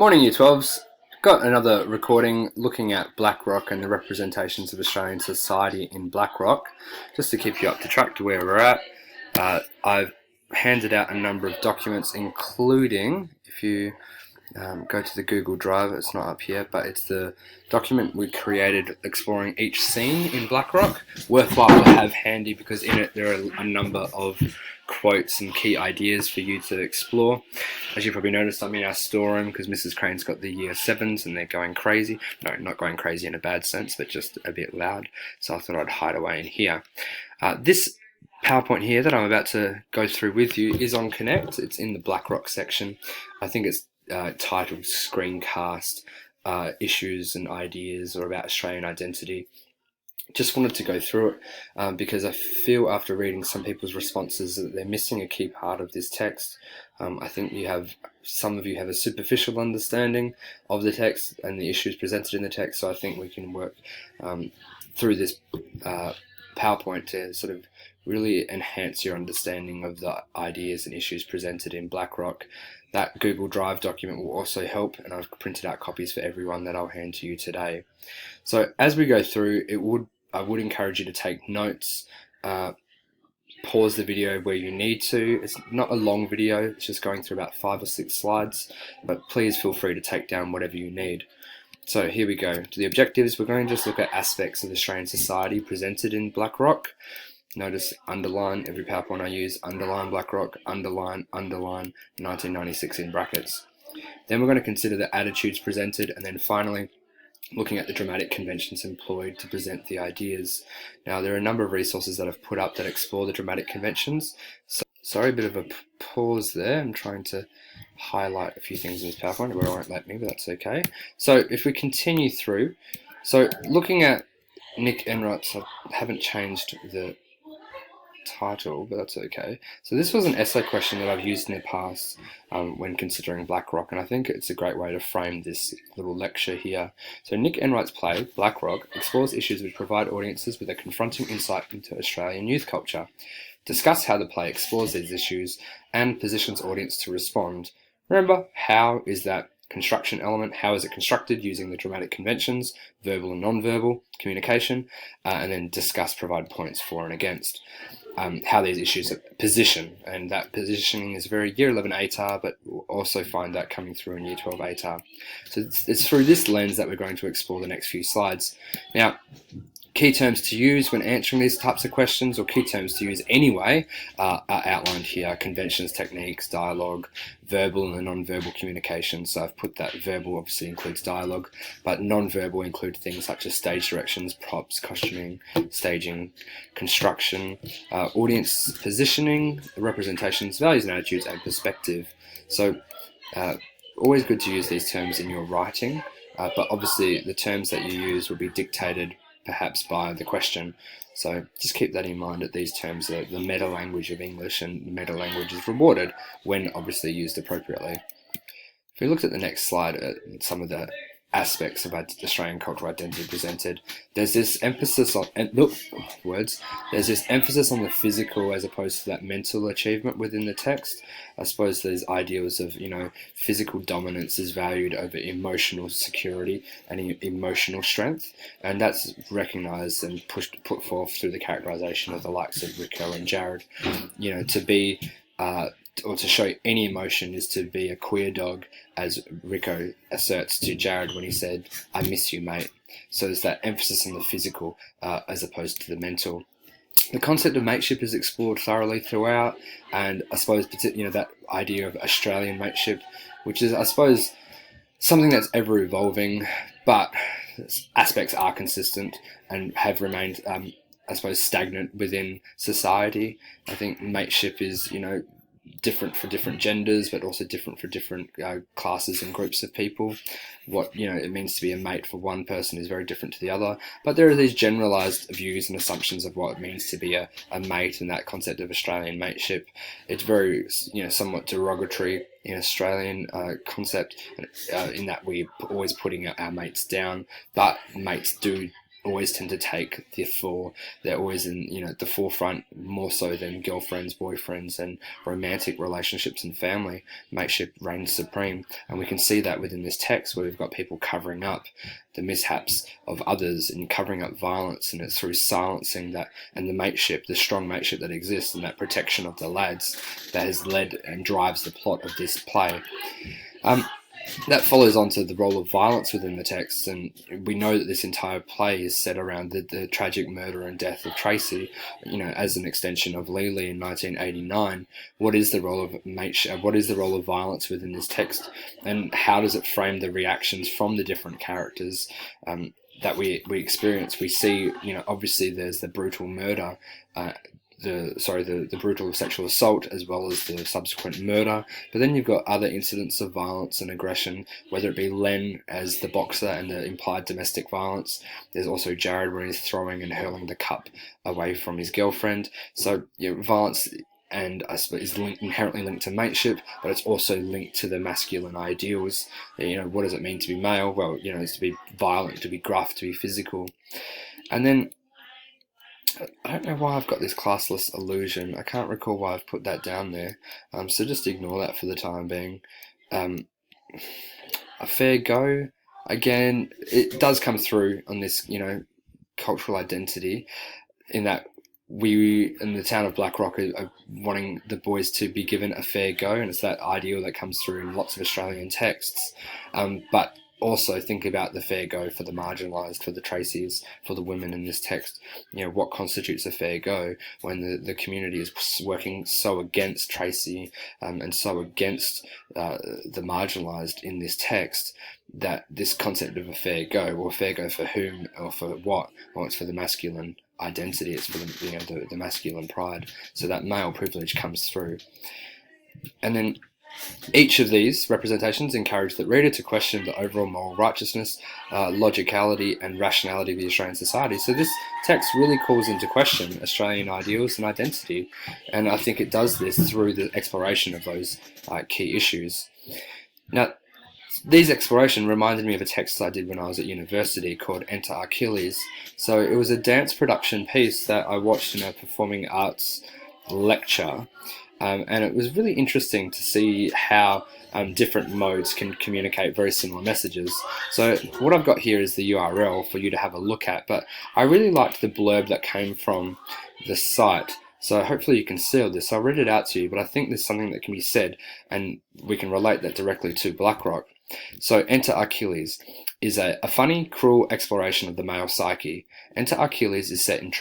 Morning, Year 12s. Got another recording looking at Blackrock and the representations of Australian society in Blackrock. Just to keep you up to track to where we're at, I've handed out a number of documents, including, if you go to the Google Drive, it's not up here, but it's the document we created exploring each scene in Blackrock. Worthwhile to have handy because in it there are a number of quotes and key ideas for you to explore. As you probably noticed, I'm in our storeroom because Mrs. Crane's got the year 7s and they're going crazy. No, not going crazy in a bad sense, but just a bit loud. So I thought I'd hide away in here. This PowerPoint here that I'm about to go through with you is on Connect. It's in the Blackrock section. I think it's titled Screencast Issues and Ideas or about Australian Identity. Just wanted to go through it because I feel after reading some people's responses that they're missing a key part of this text. I think some of you have a superficial understanding of the text and the issues presented in the text, so I think we can work through this PowerPoint to sort of really enhance your understanding of the ideas and issues presented in Blackrock. That Google Drive document will also help, and I've printed out copies for everyone that I'll hand to you today. So as we go through, I would encourage you to take notes. Pause the video where you need to. It's not a long video, it's just going through about 5 or 6 slides, but please feel free to take down whatever you need. So here we go. To the objectives, we're going to just look at aspects of Australian society presented in Blackrock. Notice underline, every PowerPoint I use, underline Blackrock, underline 1996 in brackets. Then we're going to consider the attitudes presented, and then finally looking at the dramatic conventions employed to present the ideas. Now there are a number of resources that I've put up that explore the dramatic conventions. So, sorry, a bit of a pause there. I'm trying to highlight a few things in this PowerPoint where it won't let me, but that's okay. So if we continue through, so looking at Nick Enright's, I haven't changed the title, but that's okay. So this was an essay question that I've used in the past when considering Blackrock, and I think it's a great way to frame this little lecture here. So Nick Enright's play, Blackrock, explores issues which provide audiences with a confronting insight into Australian youth culture. Discuss how the play explores these issues and positions audience to respond. Remember, how is that construction element, how is it constructed using the dramatic conventions, verbal and non-verbal communication, and then discuss, provide points for and against. How these issues are position, and that positioning is very Year 11 ATAR, but we'll also find that coming through in Year 12 ATAR. So it's through this lens that we're going to explore the next few slides. Now, key terms to use when answering these types of questions, or key terms to use anyway, are outlined here: conventions, techniques, dialogue, verbal and non-verbal communication. So I've put that verbal obviously includes dialogue, but non-verbal include things such as stage directions, props, costuming, staging, construction, audience positioning, representations, values and attitudes, and perspective. So always good to use these terms in your writing, but obviously the terms that you use will be dictated perhaps by the question. So just keep that in mind, that these terms are the meta language of English, and the meta language is rewarded when obviously used appropriately. If we looked at the next slide at some of the aspects of Australian cultural identity presented, there's this emphasis on there's this emphasis on the physical as opposed to that mental achievement within the text. I suppose there's ideals of, physical dominance is valued over emotional security and emotional strength, and that's recognised and put forth through the characterisation of the likes of Rico and Jared. To be or to show any emotion is to be a queer dog, as Rico asserts to Jared when he said, "I miss you, mate." So there's that emphasis on the physical as opposed to the mental. The concept of mateship is explored thoroughly throughout, and I suppose that idea of Australian mateship, which is, I suppose, something that's ever evolving, but aspects are consistent and have remained, I suppose, stagnant within society. I think mateship is, different for different genders, but also different for different classes and groups of people. What it means to be a mate for one person is very different to the other, but there are these generalized views and assumptions of what it means to be a mate, and that concept of Australian mateship. It's very somewhat derogatory in Australian concept, in that we're always putting our mates down, but mates do always tend to take the floor. They're always in, the forefront, more so than girlfriends, boyfriends, and romantic relationships and family. Mateship reigns supreme, and we can see that within this text, where we've got people covering up the mishaps of others and covering up violence, and it's through silencing that and the mateship, the strong mateship that exists, and that protection of the lads that has led and drives the plot of this play. That follows on to the role of violence within the text, and we know that this entire play is set around the tragic murder and death of Tracy, as an extension of Lily in 1989. What is the role of what is the role of violence within this text, and how does it frame the reactions from the different characters that we experience? We see, obviously there's the brutal murder, the brutal sexual assault, as well as the subsequent murder. But then you've got other incidents of violence and aggression, whether it be Len as the boxer and the implied domestic violence. There's also Jared, when he's throwing and hurling the cup away from his girlfriend. So violence, and I suppose, is inherently linked to mateship, but it's also linked to the masculine ideals. What does it mean to be male? Well, it's to be violent, to be gruff, to be physical. And then I don't know why I've got this classless illusion. I can't recall why I've put that down there. So just ignore that for the time being. A fair go. Again, it does come through on this, cultural identity, in that we in the town of Blackrock are wanting the boys to be given a fair go, and it's that ideal that comes through in lots of Australian texts. But also think about the fair go for the marginalised, for the Tracys, for the women in this text. What constitutes a fair go when the community is working so against Tracy and so against the marginalised in this text, that this concept of a fair go, or a fair go for whom or for what? Well, it's for the masculine identity, it's for the masculine pride. So that male privilege comes through. And then each of these representations encourage the reader to question the overall moral righteousness, logicality, and rationality of the Australian society. So this text really calls into question Australian ideals and identity, and I think it does this through the exploration of those key issues. Now, these exploration reminded me of a text I did when I was at university called Enter Achilles. So it was a dance production piece that I watched in a performing arts lecture. And it was really interesting to see how different modes can communicate very similar messages. So what I've got here is the URL for you to have a look at, but I really liked the blurb that came from the site. So hopefully you can see all this. I'll read it out to you, but I think there's something that can be said, and we can relate that directly to Blackrock. So Enter Achilles is a funny, cruel exploration of the male psyche. Enter Achilles is set in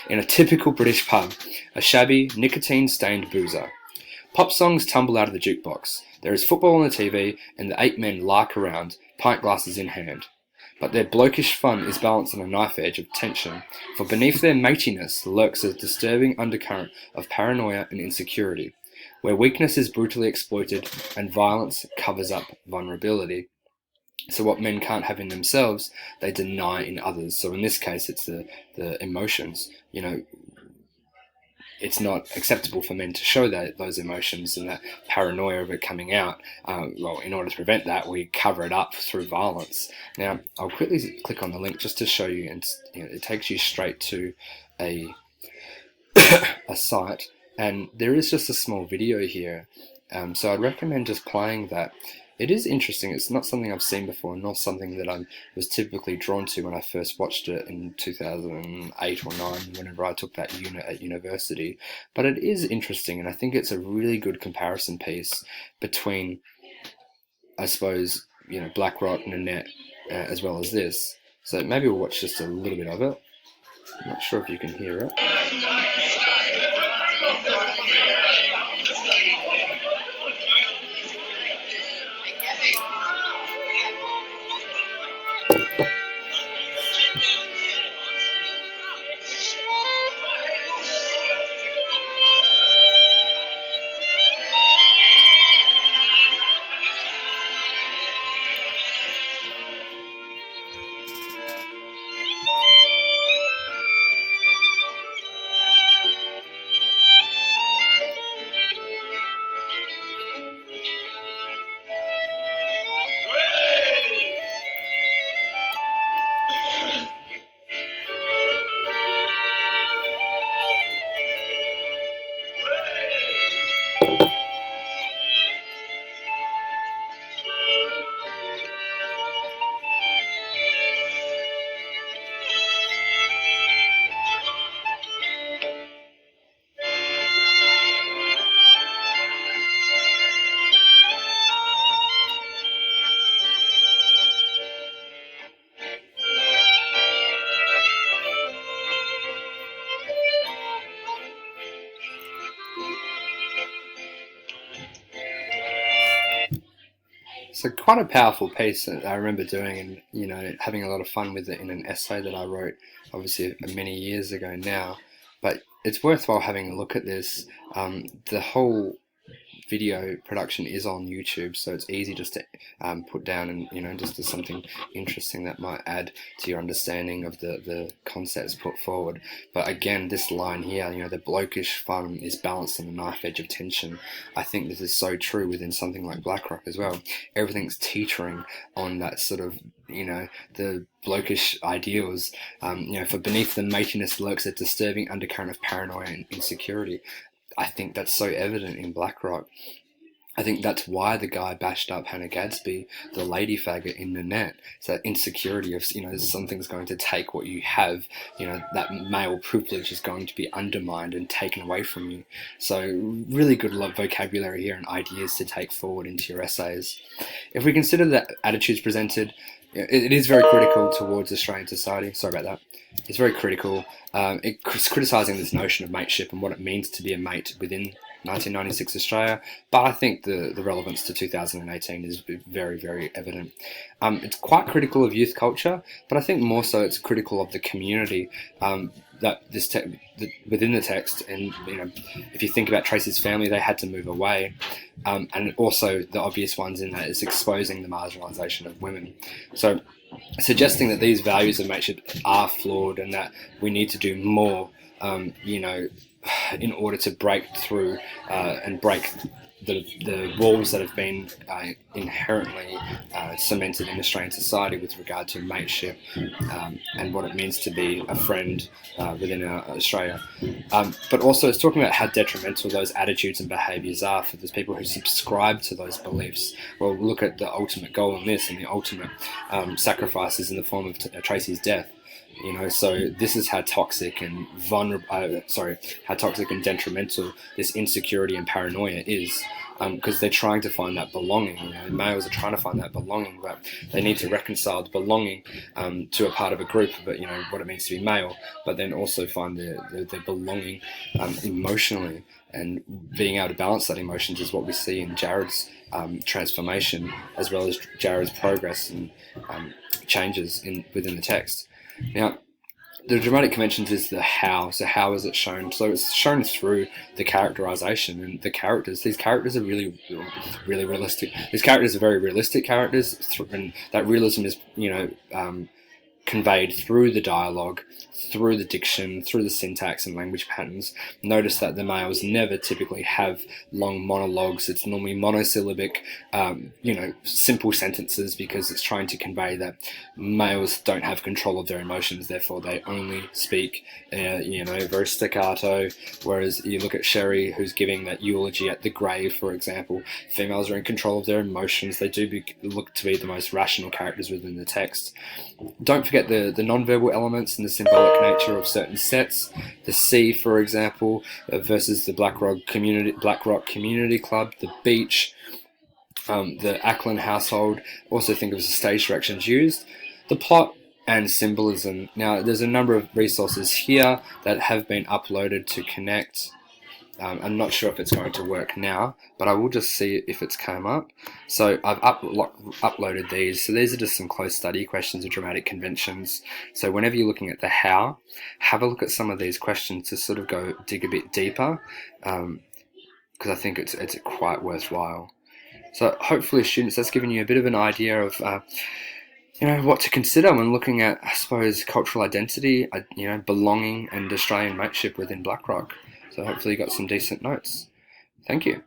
in a typical British pub, a shabby, nicotine-stained boozer. Pop songs tumble out of the jukebox. There is football on the TV, and the 8 men lark around, pint glasses in hand. But their blokish fun is balanced on a knife edge of tension, for beneath their matiness lurks a disturbing undercurrent of paranoia and insecurity, where weakness is brutally exploited and violence covers up vulnerability. So what men can't have in themselves, they deny in others. So in this case, it's the emotions. It's not acceptable for men to show those emotions and that paranoia of it coming out. Well, in order to prevent that, we cover it up through violence. Now, I'll quickly click on the link just to show you, and it takes you straight to a site, and there is just a small video here. So I'd recommend just playing that. It is interesting. It's not something I've seen before, nor something that I was typically drawn to when I first watched it in 2008 or 9, whenever I took that unit at university. But it is interesting, and I think it's a really good comparison piece between, I suppose, Blackrock, Nanette, as well as this. So maybe we'll watch just a little bit of it. I'm not sure if you can hear it. So quite a powerful piece that I remember doing, and having a lot of fun with it in an essay that I wrote, obviously many years ago now. But it's worthwhile having a look at this. The whole video production is on YouTube, so it's easy just to put down, and just as something interesting that might add to your understanding of the concepts put forward. But again, this line here, the blokish fun is balanced on the knife edge of tension. I think this is so true within something like Blackrock as well. Everything's teetering on that sort of the blokish ideals. For beneath the matiness lurks a disturbing undercurrent of paranoia and insecurity. I think that's so evident in Blackrock. I think that's why the guy bashed up Hannah Gadsby, the lady faggot, in the net. It's that insecurity of, something's going to take what you have, that male privilege is going to be undermined and taken away from you. So really good vocabulary here and ideas to take forward into your essays. If we consider the attitudes presented, it is very critical towards Australian society. Sorry about that. It's very critical. It's criticising this notion of mateship and what it means to be a mate within 1996 Australia, but I think the relevance to 2018 is very, very evident. It's quite critical of youth culture, but I think more so it's critical of the community that within the text. And if you think about Tracy's family, they had to move away, and also the obvious ones in that is exposing the marginalisation of women. So suggesting that these values of mateship are flawed and that we need to do more, in order to break through and break the walls that have been inherently cemented in Australian society with regard to mateship and what it means to be a friend within Australia. But also it's talking about how detrimental those attitudes and behaviours are for those people who subscribe to those beliefs. Well, look at the ultimate goal in this, and the ultimate sacrifices in the form of Tracy's death. So this is how toxic and how toxic and detrimental this insecurity and paranoia is, because they're trying to find that belonging. Males are trying to find that belonging, but they need to reconcile the belonging to a part of a group, but what it means to be male, but then also find their belonging emotionally, and being able to balance that emotions is what we see in Jared's transformation, as well as Jared's progress and changes within the text. Now, the dramatic conventions is the how. So how is it shown? So it's shown through the characterization and the characters. These characters are really, really realistic. These characters are very realistic characters, and that realism is, conveyed through the dialogue, through the diction, through the syntax and language patterns. Notice that the males never typically have long monologues. It's normally monosyllabic, simple sentences, because it's trying to convey that males don't have control of their emotions, therefore they only speak, very staccato. Whereas you look at Sherry, who's giving that eulogy at the grave, for example, females are in control of their emotions. They do look to be the most rational characters within the text. Don't forget the non-verbal elements and the symbolic nature of certain sets. The sea, for example, versus the Blackrock Community Club, the beach, the Ackland household. Also think of the stage directions used, the plot and symbolism. Now, there's a number of resources here that have been uploaded to connect. I'm not sure if it's going to work now, but I will just see if it's come up. So I've uploaded these. So these are just some close study questions of dramatic conventions. So whenever you're looking at the how, have a look at some of these questions to sort of dig a bit deeper, because I think it's quite worthwhile. So hopefully, students, that's given you a bit of an idea of what to consider when looking at, I suppose, cultural identity, belonging and Australian mateship within Blackrock. So hopefully you got some decent notes. Thank you.